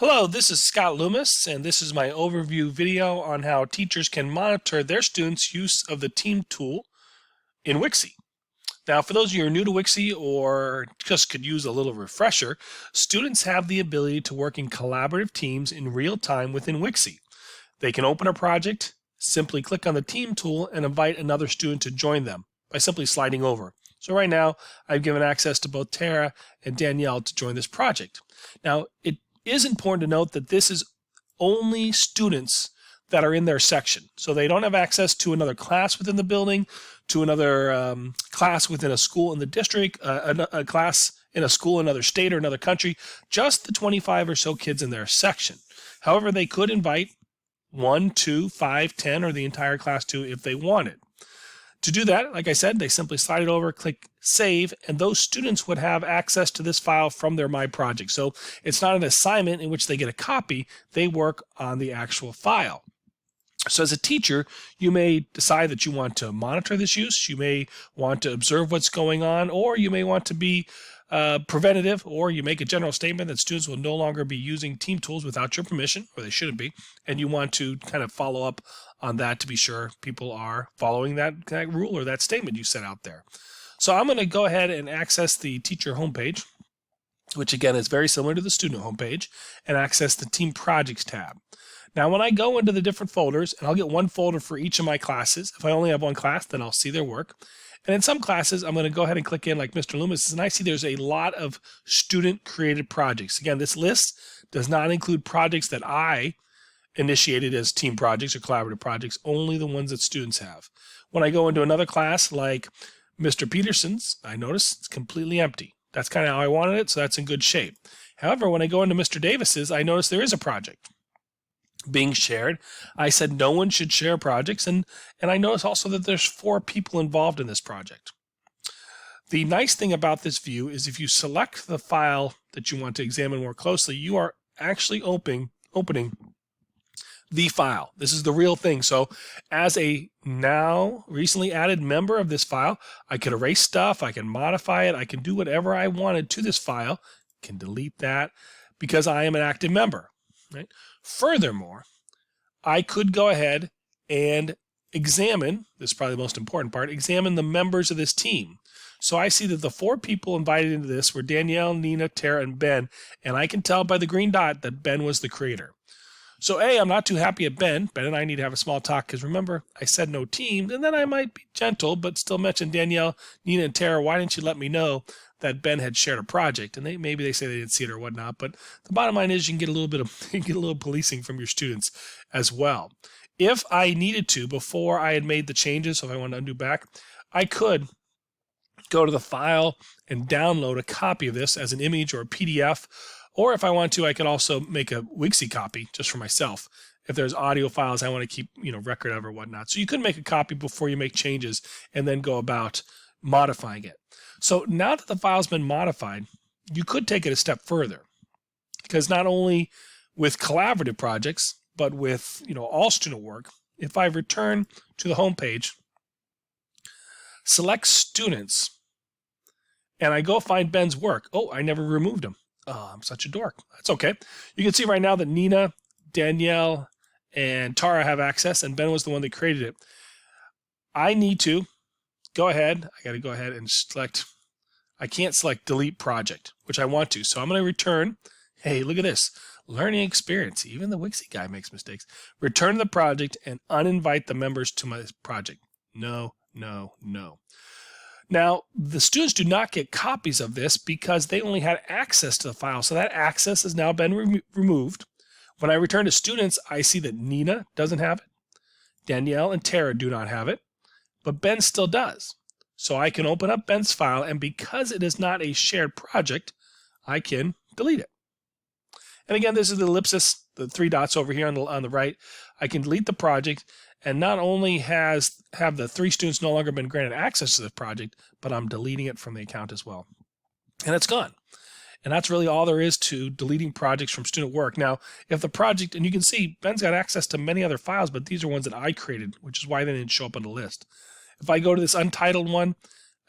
Hello, this is Scott Loomis, and this is my overview video on how teachers can monitor their students' use of the team tool in Wixie. Now, for those of you who are new to Wixie or just could use a little refresher, students have the ability to work in collaborative teams in real time within Wixie. They can open a project, simply click on the team tool, and invite another student to join them by simply sliding over. So right now, I've given access to both Tara and Danielle to join this project. Now, it is important to note that this is only students that are in their section. So they don't have access to another class within the building, to another class within a school in the district, a class in a school in another state or another country, just the 25 or so kids in their section. However, they could invite 1, 2, 5, 10, or the entire class too if they wanted. To do that, like I said, they simply slide it over, click Save, and those students would have access to this file from their My Project. So it's not an assignment in which they get a copy, they work on the actual file. So as a teacher, you may decide that you want to monitor this use, you may want to observe what's going on, or you may want to be preventative, or you make a general statement that students will no longer be using team tools without your permission, or they shouldn't be, and you want to kind of follow up on that to be sure people are following that rule or that statement you set out there. So I'm going to go ahead and access the teacher homepage, which again is very similar to the student homepage, and access the Team Projects tab. Now when I go into the different folders, and I'll get one folder for each of my classes. If I only have one class, then I'll see their work. And in some classes, I'm going to go ahead and click in like Mr. Loomis, and I see there's a lot of student-created projects. Again, this list does not include projects that I initiated as team projects or collaborative projects, only the ones that students have. When I go into another class like Mr. Peterson's, I notice it's completely empty. That's kind of how I wanted it, so that's in good shape. However, when I go into Mr. Davis's, I notice there is a project being shared. I said no one should share projects, and I notice also that there's 4 people involved in this project. The nice thing about this view is if you select the file that you want to examine more closely, you are actually opening the file. This is the real thing. So as a now recently added member of this file, I can erase stuff, I can modify it, I can do whatever I wanted to this file, can delete that because I am an active member. Right? Furthermore, I could go ahead and examine, this is probably the most important part, examine the members of this team. So I see that the 4 people invited into this were Danielle, Nina, Tara, and Ben, and I can tell by the green dot that Ben was the creator. So I'm not too happy at Ben. Ben and I need to have a small talk because remember, I said no teams, and then I might be gentle, but still mention Danielle, Nina, and Tara. Why didn't you let me know that Ben had shared a project? And maybe they say they didn't see it or whatnot, but the bottom line is you can get a little bit of policing from your students as well. If I needed to, before I had made the changes, so if I want to undo back, I could go to the file and download a copy of this as an image or a PDF. Or if I want to, I could also make a Wixie copy just for myself. If there's audio files I want to keep, record of or whatnot. So you could make a copy before you make changes and then go about modifying it. So now that the file's been modified, you could take it a step further. Because not only with collaborative projects, but with, all student work, if I return to the home page, select students, and I go find Ben's work. Oh, I never removed him. Oh, I'm such a dork. That's okay. You can see right now that Nina, Danielle, and Tara have access, and Ben was the one that created it. I need to go ahead. I got to go ahead and select. I can't select delete project, which I want to. So I'm going to return. Hey, look at this. Learning experience. Even the Wixie guy makes mistakes. Return the project and uninvite the members to my project. No, no, no. Now, the students do not get copies of this because they only had access to the file. So that access has now been removed. When I return to students, I see that Nina doesn't have it. Danielle and Tara do not have it, but Ben still does. So I can open up Ben's file, and because it is not a shared project, I can delete it. And again, this is the ellipsis, the 3 dots over here on the right. I can delete the project, and not only have the 3 students no longer been granted access to the project, but I'm deleting it from the account as well. And it's gone. And that's really all there is to deleting projects from student work. Now, if the project, and you can see Ben's got access to many other files, but these are ones that I created, which is why they didn't show up on the list. If I go to this untitled one,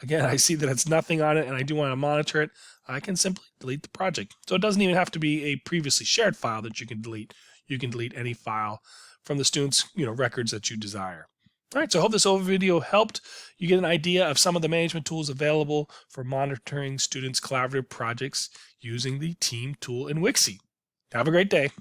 again, I see that it's nothing on it and I do want to monitor it, I can simply delete the project. So it doesn't even have to be a previously shared file that you can delete. You can delete any file from the students' records that you desire. All right, so I hope this overview video helped you get an idea of some of the management tools available for monitoring students' collaborative projects using the Team tool in Wixie. Have a great day.